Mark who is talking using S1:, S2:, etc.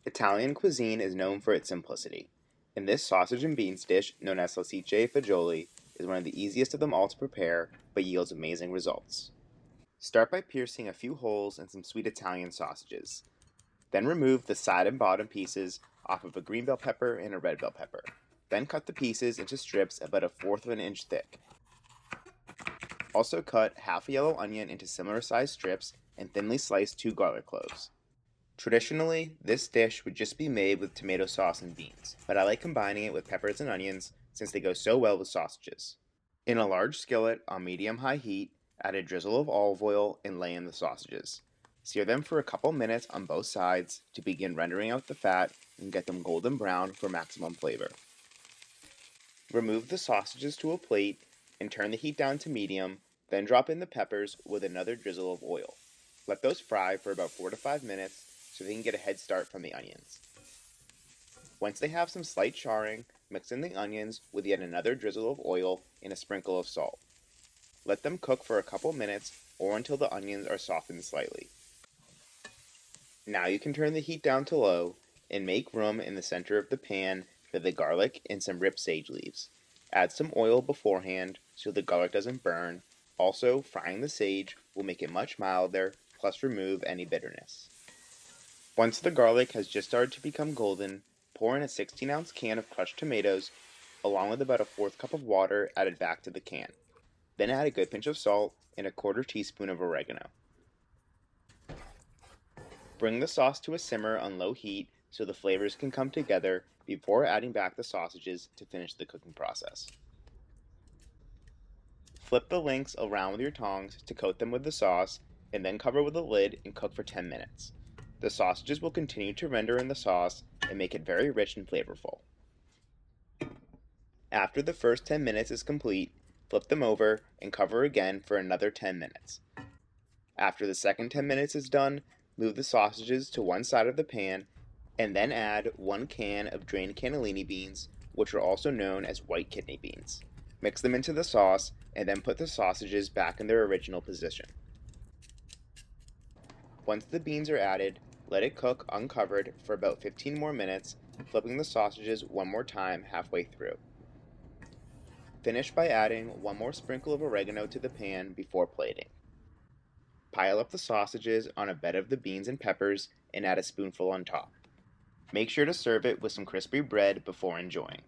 S1: Italian cuisine is known for its simplicity, and this sausage and beans dish, known as salsiccia e fagioli, is one of the easiest of them all to prepare, but yields amazing results. Start by piercing a few holes in some sweet Italian sausages. Then remove the side and bottom pieces off of a green bell pepper and a red bell pepper. Then cut the pieces into strips about 1/4 of an inch thick. Also cut half a yellow onion into similar sized strips and thinly slice 2 garlic cloves. Traditionally, this dish would just be made with tomato sauce and beans, but I like combining it with peppers and onions since they go so well with sausages. In a large skillet on medium-high heat, add a drizzle of olive oil and lay in the sausages. Sear them for a couple minutes on both sides to begin rendering out the fat and get them golden brown for maximum flavor. Remove the sausages to a plate and turn the heat down to medium, then drop in the peppers with another drizzle of oil. Let those fry for about 4 to 5 minutes so they can get a head start from the onions. Once they have some slight charring, mix in the onions with yet another drizzle of oil and a sprinkle of salt. Let them cook for a couple minutes or until the onions are softened slightly. Now you can turn the heat down to low and make room in the center of the pan for the garlic and some ripped sage leaves. Add some oil beforehand so the garlic doesn't burn. Also, frying the sage will make it much milder, plus remove any bitterness. Once the garlic has just started to become golden, pour in a 16-ounce can of crushed tomatoes, along with about 1/4 cup of water added back to the can. Then add a good pinch of salt and 1/4 teaspoon of oregano. Bring the sauce to a simmer on low heat so the flavors can come together before adding back the sausages to finish the cooking process. Flip the links around with your tongs to coat them with the sauce, and then cover with a lid and cook for 10 minutes. The sausages will continue to render in the sauce and make it very rich and flavorful. After the first 10 minutes is complete, flip them over and cover again for another 10 minutes. After the second 10 minutes is done, move the sausages to one side of the pan and then add 1 can of drained cannellini beans, which are also known as white kidney beans. Mix them into the sauce and then put the sausages back in their original position. Once the beans are added, let it cook uncovered for about 15 more minutes, flipping the sausages one more time halfway through. Finish by adding 1 more sprinkle of oregano to the pan before plating. Pile up the sausages on a bed of the beans and peppers and add a spoonful on top. Make sure to serve it with some crispy bread before enjoying.